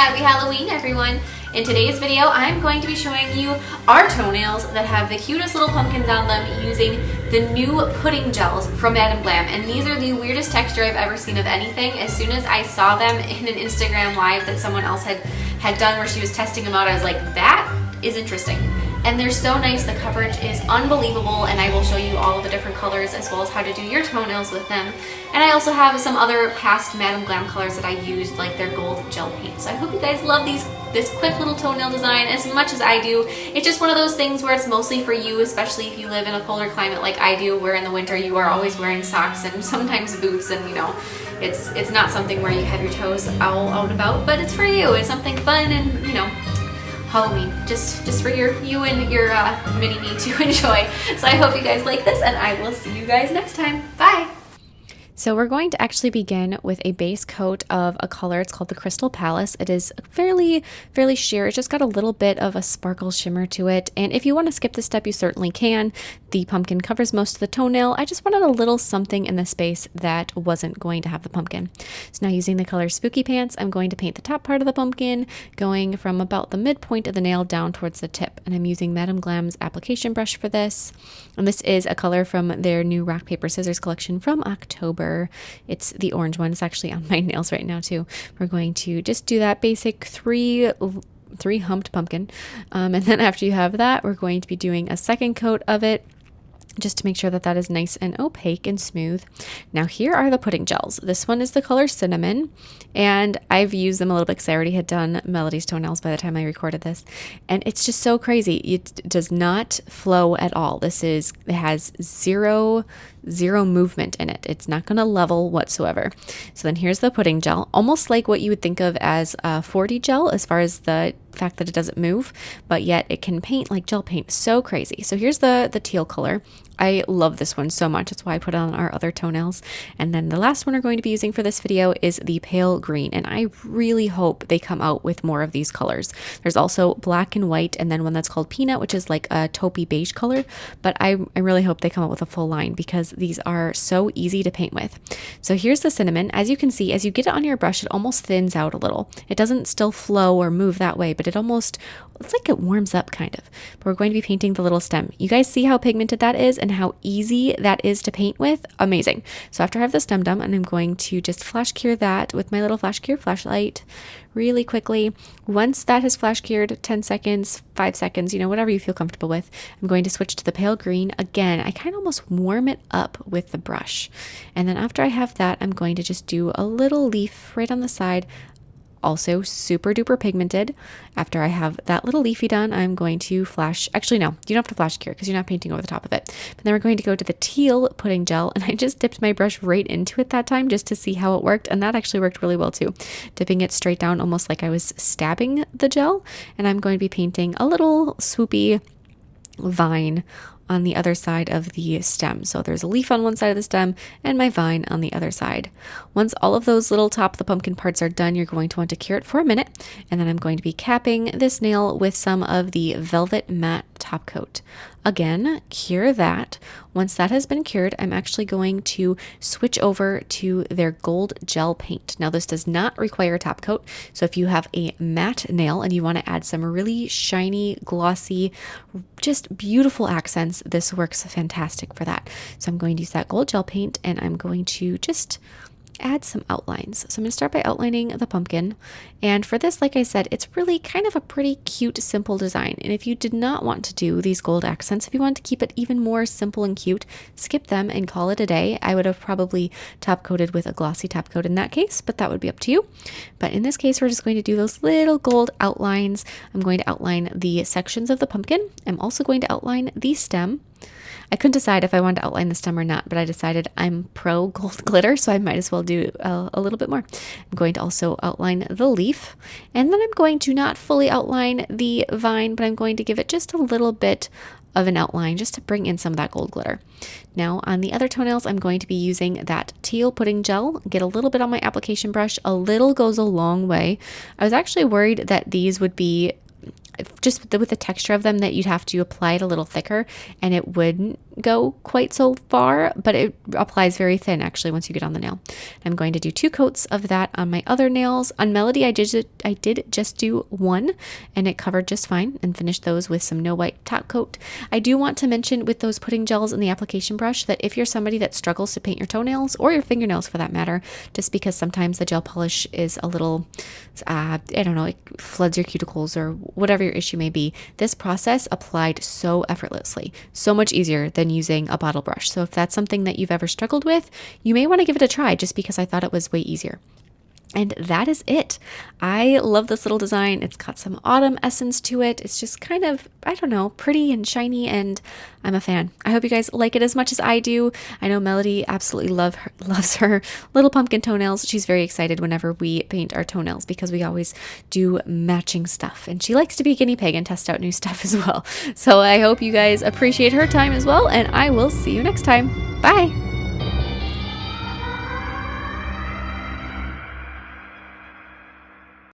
Happy Halloween, everyone! In today's video, I'm going to be showing you our toenails that have the cutest little pumpkins on them using the new pudding gels from Madam Glam. And these are the weirdest texture I've ever seen of anything. As soon as I saw them in an Instagram live that someone else had done where she was testing them out, I was like, that is interesting. And they're so nice, the coverage is unbelievable, and I will show you all of the different colors as well as how to do your toenails with them. And I also have some other past Madam Glam colors that I used, like their gold gel paint. So I hope you guys love this quick little toenail design as much as I do. It's just one of those things where it's mostly for you, especially if you live in a colder climate like I do, where in the winter you are always wearing socks and sometimes boots, and you know, it's not something where you have your toes all out and about, but it's for you. It's something fun and, you know, Halloween, just for you and your mini-me to enjoy. So I hope you guys like this, and I will see you guys next time. Bye! So we're going to actually begin with a base coat of a color. It's called the Crystal Palace. It is fairly sheer. It's just got a little bit of a sparkle shimmer to it. And if you want to skip this step, you certainly can. The pumpkin covers most of the toenail. I just wanted a little something in the space that wasn't going to have the pumpkin. So now using the color Spooky Pants, I'm going to paint the top part of the pumpkin, going from about the midpoint of the nail down towards the tip. And I'm using Madam Glam's application brush for this. And this is a color from their new Rock, Paper, Scissors collection from October. It's the orange one. It's actually on my nails right now too. We're going to just do that basic three humped pumpkin. And then after you have that, we're going to be doing a second coat of it, just to make sure that that is nice and opaque and smooth. Now here are the pudding gels. This one is the color Cinnamon, and I've used them a little bit because I already had done Melody's toenails by the time I recorded this, and it's just so crazy. It does not flow at all. It has zero movement in it. It's not going to level whatsoever. So then here's the pudding gel, almost like what you would think of as a 40 gel as far as the fact that it doesn't move, but yet it can paint like gel paint. So crazy. So here's the teal color. I love this one so much. That's why I put it on our other toenails. And then the last one we're going to be using for this video is the pale green. And I really hope they come out with more of these colors. There's also black and white, and then one that's called Peanut, which is like a taupey beige color. But I really hope they come out with a full line because these are so easy to paint with. So here's the Cinnamon. As you can see, as you get it on your brush, it almost thins out a little. It doesn't still flow or move that way, but it's like it warms up kind of. But we're going to be painting the little stem. You guys see how pigmented that is and how easy that is to paint with? Amazing. So after I have the stem done, and I'm going to just flash cure that with my little flash cure flashlight really quickly. Once that has flash cured, 10 seconds, 5 seconds, you know, whatever you feel comfortable with, I'm going to switch to the pale green. Again, I kind of almost warm it up with the brush. And then after I have that, I'm going to just do a little leaf right on the side. Also super duper pigmented. After I have that little leafy done, I'm going to actually no, you don't have to flash cure because you're not painting over the top of it. But then we're going to go to the teal pudding gel, and I just dipped my brush right into it that time just to see how it worked, and that actually worked really well too. Dipping it straight down almost like I was stabbing the gel, and I'm going to be painting a little swoopy vine on the other side of the stem. So there's a leaf on one side of the stem and my vine on the other side. Once all of those little top of the pumpkin parts are done, you're going to want to cure it for a minute. And then I'm going to be capping this nail with some of the Velvet Matte top coat. Again, cure that. Once that has been cured, I'm actually going to switch over to their gold gel paint. Now this does not require a top coat. So if you have a matte nail and you want to add some really shiny, glossy, just beautiful accents, this works fantastic for that. So I'm going to use that gold gel paint, and I'm going to just add some outlines. So I'm going to start by outlining the pumpkin. And for this, like I said, it's really kind of a pretty cute, simple design. And if you did not want to do these gold accents, if you want to keep it even more simple and cute, skip them and call it a day. I would have probably top coated with a glossy top coat in that case, but that would be up to you. But in this case, we're just going to do those little gold outlines. I'm going to outline the sections of the pumpkin. I'm also going to outline the stem. I couldn't decide if I wanted to outline the stem or not, but I decided I'm pro gold glitter, so I might as well do a little bit more. I'm going to also outline the leaf, and then I'm going to not fully outline the vine, but I'm going to give it just a little bit of an outline just to bring in some of that gold glitter. Now on the other toenails, I'm going to be using that teal pudding gel. Get a little bit on my application brush. A little goes a long way. I was actually worried that these would be just with the texture of them, that you'd have to apply it a little thicker and it wouldn't go quite so far, but it applies very thin actually once you get on the nail. I'm going to do 2 coats of that on my other nails. On Melody, I did just do 1 and it covered just fine, and finished those with some No White top coat. I do want to mention with those pudding gels and the application brush that if you're somebody that struggles to paint your toenails, or your fingernails for that matter, just because sometimes the gel polish is a little, I don't know, it floods your cuticles or whatever your issue may be, this process applied so effortlessly, so much easier than using a bottle brush. So if that's something that you've ever struggled with, you may want to give it a try, just because I thought it was way easier. And that is it. I love this little design. It's got some autumn essence to it. It's just kind of, I don't know, pretty and shiny, and I'm a fan. I hope you guys like it as much as I do. I know Melody absolutely loves her little pumpkin toenails. She's very excited whenever we paint our toenails, because we always do matching stuff. And she likes to be a guinea pig and test out new stuff as well. So I hope you guys appreciate her time as well, and I will see you next time. Bye!